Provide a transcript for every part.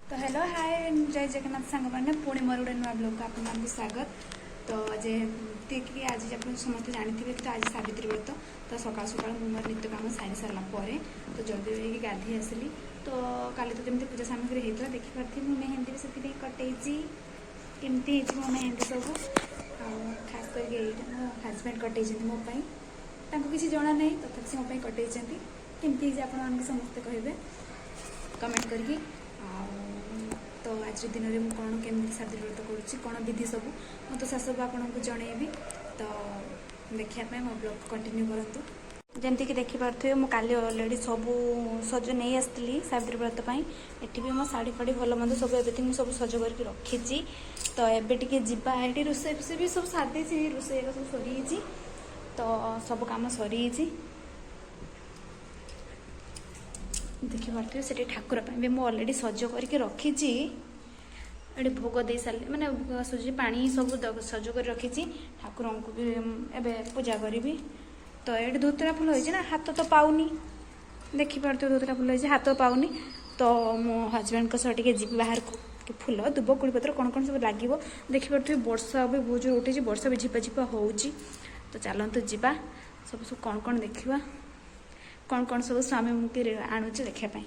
तो hello hi जय जगन्नाथ सांग मैंने पुणी मोर गोटे नुआ ब्लॉग को आपको स्वागत। तो जेमती कि आज आप समस्त जानी तो आज सावित्री व्रत तो सकाल सकाल मुझे मोर नित्य काम सारी सारापर तो जल्दी होगी गाधी आसली। तो काली तो जमी पूजा सामग्री होता देखिपी मुझे मेहंदी भी से कटेची केमती मो मेहंदी सब खास करके मो हजबैंड कटे मोपाई किसी जना ना तथा से मोपाई कटे केमती आप समस्ते कहे कमेंट करके तो आज दिन में कौन केमी सावित्री व्रत करुँची कौन विधि सब तो से सब आपको जनइबी। तो देखापी मो ब्लॉग कंटिन्यू करूँ। जमती कि देखिपे मुझे काली अलरेडी सब सज नहीं आसती सावित्री व्रत एटी भी मो शाढ़ी फाड़ी भल मंद सब एवं सब सज करके रखी। तो एबे टिके जीवा ये रोसे फुसे भी सब सारी रोसे सब सरी तो सब कम सरी देखिपे से ठाकुर भी मुझे अलरेडी सज करके रखी ये भोग दे सारे मैंने सुजी पानी सब सज कर रखी ठाकुर को भी एवं पूजा करी। तो ये धोतरा फूल होती ना हाथ तो पाऊनी देखिपे धोतरा फूल होती हाथ पाऊनी। तो मो हजबैंड को जी बाहर को फूल दुब कुड़ी पत्र कौन कौन सब लगे देखिपे वर्षा भी बहुत जोर उठे वर्षा भी झिपा झिपा हो। तो चलतु जा सब सब कौन कौन देखा कौन कौन सब स्वामी मुक्ति आणुचे देखापी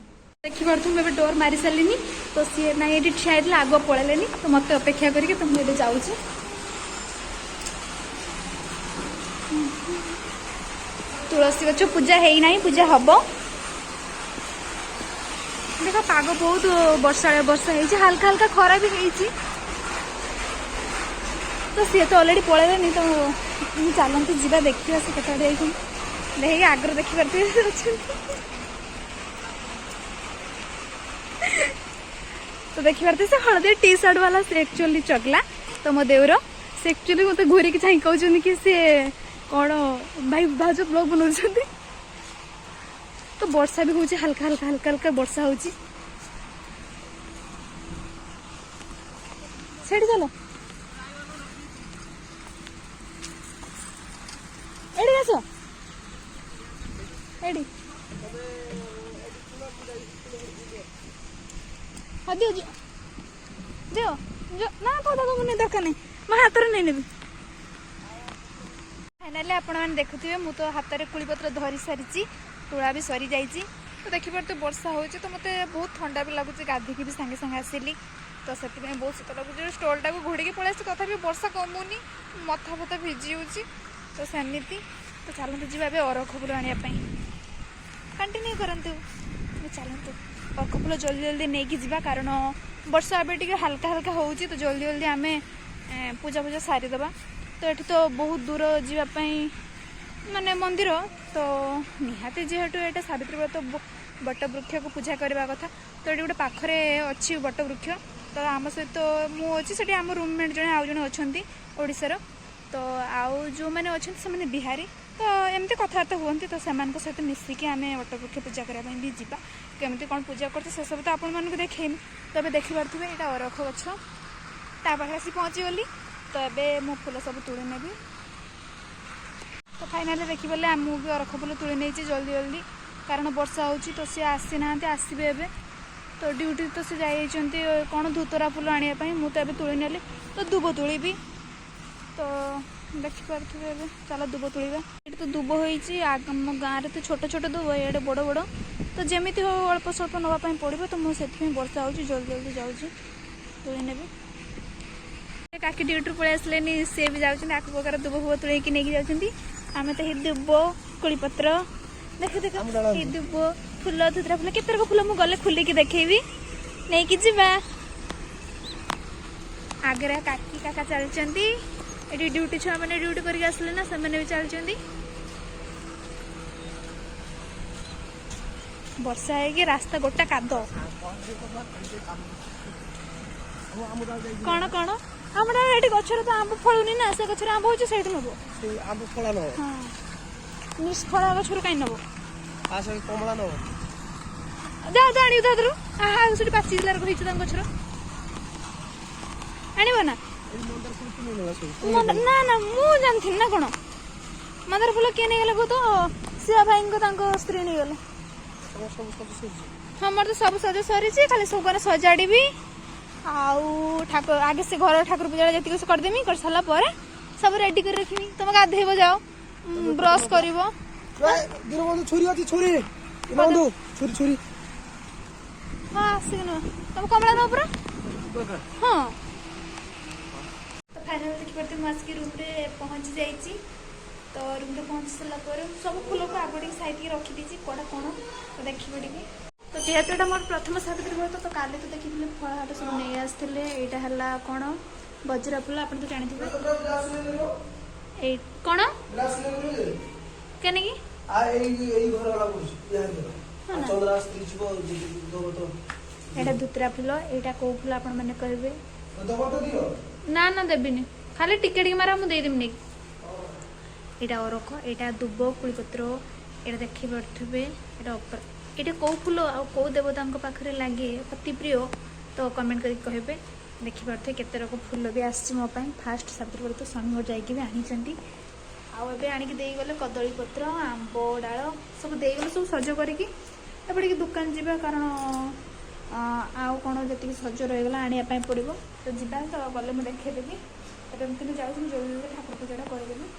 देखिपे मुझे डोर मारी सारे। तो सी ना ये ठिया आग पलैले तो मत अपेक्षा करके तो मुझे जाऊँ तुलसी गच पूजा है ना पूजा हम देख पाग बहुत वर्षा वर्षा है हल्का हल्का खरा भी है। तो सी तो अलरेडी पलैले तो चलते जा देखा से कत देख आगर देखिपे तो देखिपे से हलदी टी शर्ट वाला से एक्चुअली चगला तो मो देवर से एक्चुअली मत घूरी की चाह कहते कि सी कौन भाई भाज ब्लॉग बनाऊँ। तो वर्षा भी होची हल्का हल्का हल्का हल्का वर्षा होची सेठी चलो एडी आस एडी हाँ दियो दियो ना पता तो मुझे दरकार नहीं मैं हाथ में नहीं नेबी। फाइनाली आपण मैंने देखुए मु तो हाथ में कुड़ीपत्र धरी सारी तुला भी सरी जाइए। तो देखिए तो वर्षा हो तो मत बहुत ठंडा भी लगुच गाधिकी भी सागे सागे आसली। तो से बहुत शीत लगुच स्टोलटा को घोड़ी पलि आस तथा वर्षा कमुनी मथा फथा भिजी हो। तो सेमती तो चलते जी अरख फूल आने कंटिन्यू करतु चलतु अरख फूल जल्दी जल्दी नहीं कि जा कारण वर्षा एवं टे हल्का हल्का हो तो जल्दी जल्दी आम पूजा पूजा सारीदे। तो ये तो बहुत दूर जावाई माने मंदिर तो निहाती जेहेतु ये सावित्री व्रत बट वृक्ष को पूजा करने कथा। तो ये गोटे पाखरे अच्छी बट वृक्ष तो आम सहित मुझे आम रूममेट जड़े आउ जड़े अच्छा ओडिशार तो आउ जो मैंने अच्छा से बिहारी तो एमती कथबार्ता हमें तो से सहित मिसिकी आम बट वृक्ष पूजा करने भी जा केमती कौन पूजा करते से सब तो आपण मानक देखेमी। तो ये देखिपे यहाँ अरख गछ पाखे आसी पहुँची गली तो ये मो फूल सब तुले नेबी। तो फाइनाली देखिए मुझे अरख फूल तुले नहीं जल्दी जल्दी कारण वर्षा हो तो सी आसी ना आसबे एवं तो ड्यूटी तो सी जाइए कौन धूतरा फूल आने मुझे तो तुले नेली तो दुब तुली तो देखिपे चलो दुब तुलिबा। ये तो दुब होती गाँव में तो छोट छोट दुब ये बड़ बड़ तो जमी हो अल्प स्वल्प नापी पड़ो तो मुझे वर्षा हो जल्दी जल्दी जाऊँ तुले नेबी। काकी ड्यूटी पलि आसले सी भी जाऊँ आक प्रकार दुब फुब तुले नहीं जाऊँगी आम तो दुब कोड़ीपत्र देख देख ये दुब फूल धुतरा फूल केत फूल मुझे गले खुलिकी देखी नहीं कि जा आगे काकी काका चलती ये ड्यूटी छुआ मैंने ड्यूटी करके आसले ना से भी चलती वर्षा है रास्ता गोटा काद कौन कौन हमरा ये गचर तो आंब फलुनी ना से गचर आंब होचे सेठ नबो आंब फला न हां निष्फला गचर काई नबो आसे कमला न जा जानी दादरू आहा सुटी पाची जिलार कहिछ तन गचर आनिबो ना मंदर ना ना मु जानथिन ना कोन मंदर फूल के ने गेले को तो सिया भाई को तांको स्त्री ने गेले सब सब हाँ मोर तो सब सज सरी खाली सब सजाड़ी आउ ठाकुर आगे से घर ठाकुर पूजा जी करदेमी कर सारा पर सब रेडी कर रखी तुम गाधेब जाओ ब्रश कर छुरी अच्छी छुरी बंधु छुरी छुरी हाँ आसिक तुम कमला न पूरा हाँ तो फाइनाल देखिए मुझे रूम रे पहुँची जाइए तो रूम रे पहुँची सारापर सब फूल को आगे साइड रखी देती कौटा कौन तो देखिए टे तो जेहेतु यहाँ मोर प्रथम सावित्री व्रत तो काली तो देखी फलहाट सब नहीं आसते यहाँ है कौन बजरा फूल आप तो जानते कौन केनिकी एटा धुतरा फूल एटा कौ फूल आपण मैंने कहे ना ना देविनी खाली टिके मारा मुझे देदेमी एटा अरख एटा दुब कुड़ीपत्र एटा देखी पारे एटा ये कौ फूल आ कौ देवता पाखे लगे अति प्रिय तो कमेंट करके कहे देखिपे केते रक फूल भी आसी मो फास्ट सावित्री व्रत स्वामी घर जाकि भी आनी आवे आणिक गले कदली पत्र आंब डाल सब देगले सब सज करके दुकान जावा कारण आउ कौन जी सज रहीगला आने पड़ो तो जावा तो गले मुझे देखदेवी एमती जाऊँ जो ठाकुर पूजा करदेवी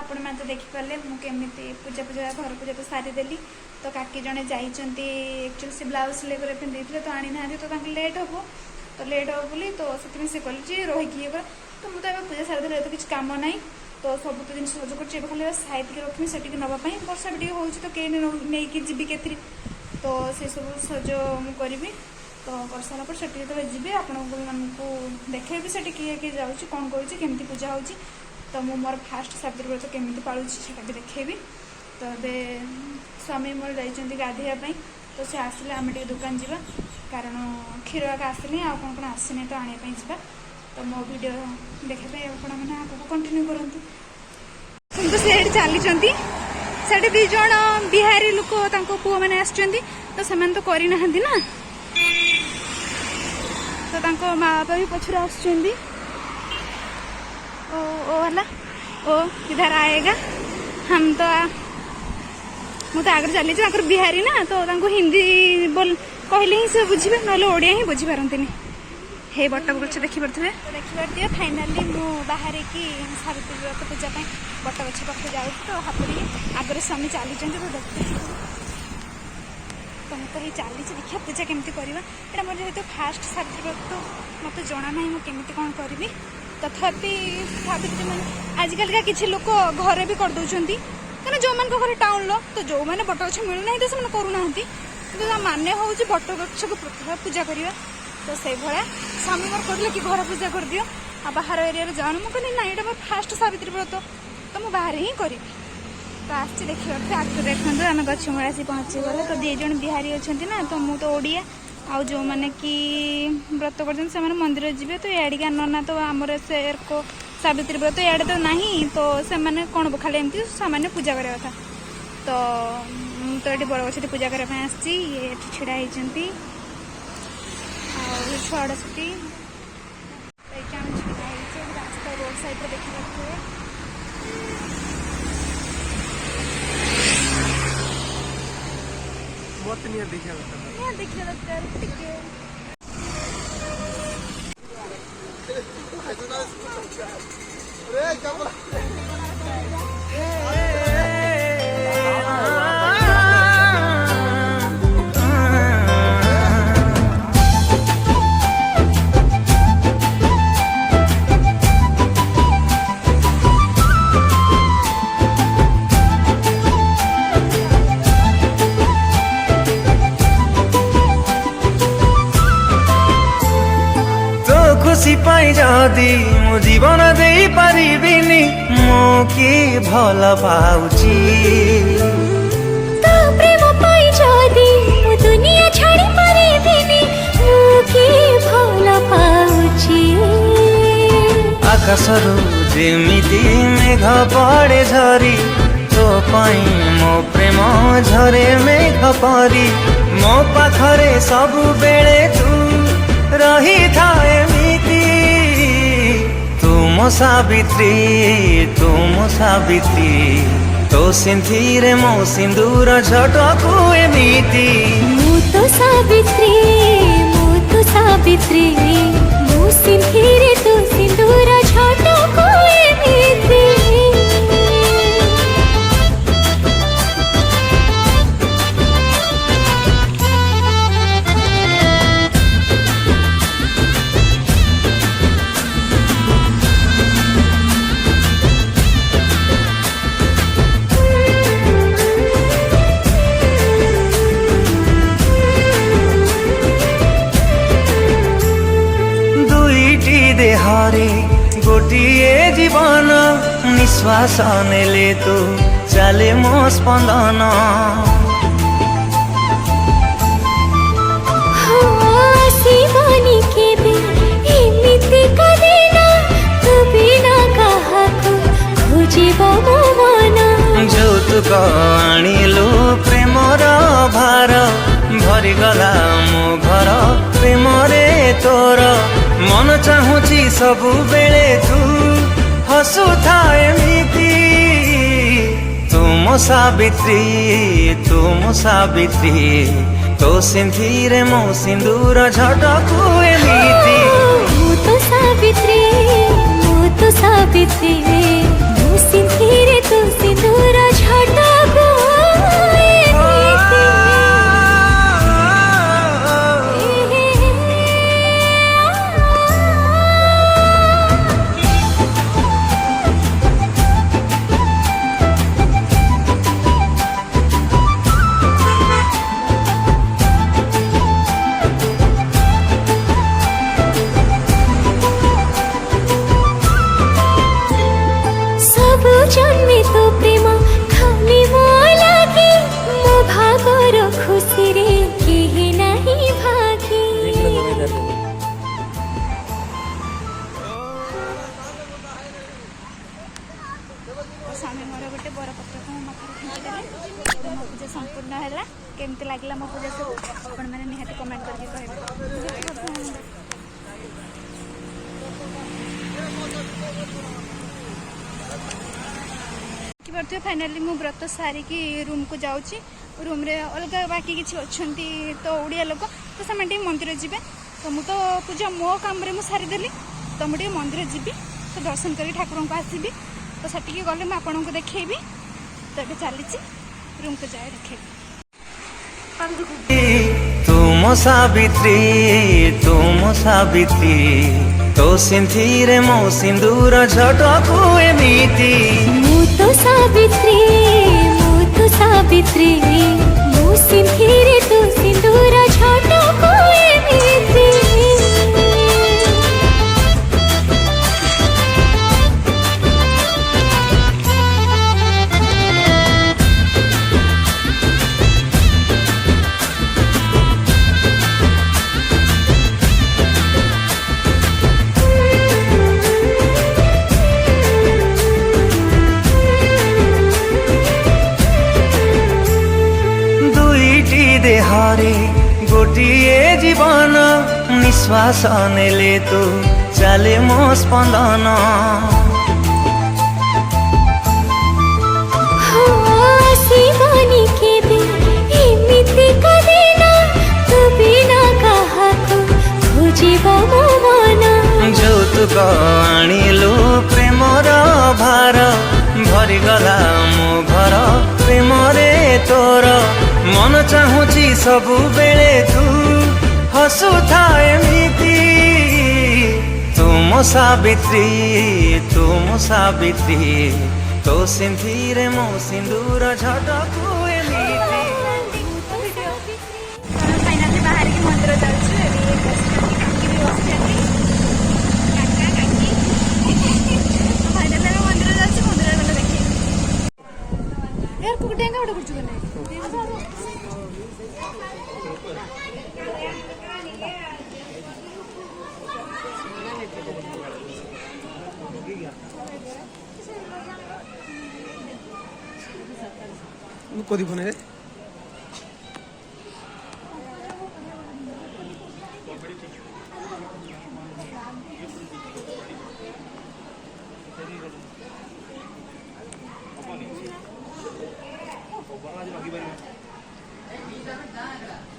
आपण मैंने तो देखिपारे मुझे पूजा पूजा घर पूजा तो सारीदेली तो काकी जड़े जाइंट एक्चुअली से ब्लाउज सिलाई करने देते तो आनी ना तो लेट हम तो लेट हम बोली तो से कल रही ये तो मुझे पूजा सारीदेली तो किसी कम ना तो सब तो जिन सज कर खाली साइड के रखी से नापी वर्षा भी हो तो कहीं नहीं जी के तो से सब सज मुझे तो कर सारा पर से जो जी आपण को देखे से किए किए जाऊँगी कौन करुँच पूजा हो तो मु मोर फास्ट सावित्री व्रत केमी पालुची से भी देखेबी तो ए स्वामी मोर जाइए गाधेवाई तो से आसिले आम दुकान जावा कारण क्षीर आगे आसनी आ कौन कौन आसनी तो आने जा तो मो वीडियो देखापी मैंने आगे कंटिन्यू करूँ तो से चली से दीज बिहारी लोक पुआ मैंने आसुँच तो से तो करना तो माँ बापा भी पछर आसुँच ओ वाला ओ इधर आएगा हम तो मुझे आगे चली आगर बिहारी ना तो हिंदी बोल कहले ही से बुझे ना ओडिया ही बुझी पारती हे बट गच देखिपे तो देखिए फाइनाली मु बाहर की सावित्री व्रत पूजा बट गछ पाखे जाऊँ तो हापुरी आगे स्वामी चली तो देखते तो मुझे ये चली देखिए पूजा केमती करवा यहाँ मोर जेहतु फास्ट सावित्री व्रत मत जना ना मुझे कौन करी तथापि सावित्री मान आजिकल का किसी लोक घरे भी कर दौरान कहीं जो मान घर टाउन लो तो जो मैंने बट गछ मिलूना तो से करूना कि माने हूँ बट गछ को प्रतिभा पूजा करवा तो से भाया स्वामी मोर कहले कि घर पूजा कर दियो आ बाहर एरिया जाऊन मुझे कहली ना यहाँ मोर फास्ट सावित्री व्रत तो मुझे बाहर ही करी तो आसी देखिए आगे देखो आम गछमूल आसी पहुँची गले तो दी जन बिहारी अच्छा ना तो मुझे तो ओडिया आउ जो मैंने कि व्रत कर मंदिर जी तो याडिका नना तो आमर से सावित्री व्रत इे तो नहीं तो से मैंने कौन खाली एमती सामान्य पूजा करवा था तो ये बड़ गछ पूजा करने आसी ये छिड़ा होती छड़ा छुट्टी रास्ता रोड साइड देखी पारे मत नहीं देखा देखिए दरकार टिके खुशी पाई जदि मु जीवन दे पारिबिनी मो कि भल पाउची तो प्रेम पाई जदि मु दुनिया छाड़ी पारिबिनी मु कि भल पाउची आकाशरू जेमिति मेघ पड़े झरी तो पाई मो प्रेम झरे मेघ परी मो पाखरे सब बेले तू रही थाए तुम सावित्री तो सिंथीरे मो सिंदूर झटकू एमिति मु तो सावित्री मु सिंधीरे तू सिंदूर झटकू एमिति देहरे गोटिए जीवन निश्वास नेले तो चले मो स्पंदन शिवानी के एमिति कदेना तू बिना काहाको खोजिब मो मन যৌতুক আনিলু প্রেমর ভার ভরিগলা মো ঘর প্রেমরে তোর মন চাহুছি সবু বেলে তু হসুথা এমিতি তুম সাবিত্রী তো সিন্থিরে মো সিন্দুর ঝটকু এমিতি মু তো সাবিত্রী মু সিন্থিরে তু সিন্দুর ঝটকু जन्मे तो प्रेम खाली मो लागे मो भागर खुशी रे केही नहीं भागी स्वामी मोर गोटे बरपत्र को मो माथार खींचदेले मो पूजा संपूर्ण है केमती लगला मो पूजा सब आपण मैंने निहाती कमेंट करके कहबे कि फाइनाली मु व्रत सारिकी रूम को जाऊँगी रूम रे अलग बाकी किसी अच्छा तो ओडिया लोक तो से मंदिर जी तो मुझे पूजा मो काम रे मु सारीदेली तो मुझे मंदिर जी तो दर्शन करी ठाकुर को आसबि तो सेटिकी गले मैं आपन को देखेबी तो ये चली रूम को जाए देखेबी तुम सावित्री तो सिंथीरे मो सिंदूर झटकू एमिति मु तो सावित्री मु सिंधीरे तू सिंदूर झटकू एमिति देहरे गोटिए जीवन निश्वास नेले तो चले मो स्पंदन शिवानी के एमिति जीव मो मन যৌতুক আনিলু প্রেমর ভার ভরিগলা মো ঘর প্রেমরে তোর মন চাহুছি ସବୁବେଳେ তু হসুথা এমিতি তুম সাবিত্রী তো সিন্ধিরে মো সিন্দুর ঝটকু এমিতি फाइनाली बाहर की मंदिर जाऊँ फाइनाली मंदिर जाऊँ मंदिर गले देखिए यार डेंगा गोटे कुछ कदी फोन रे आज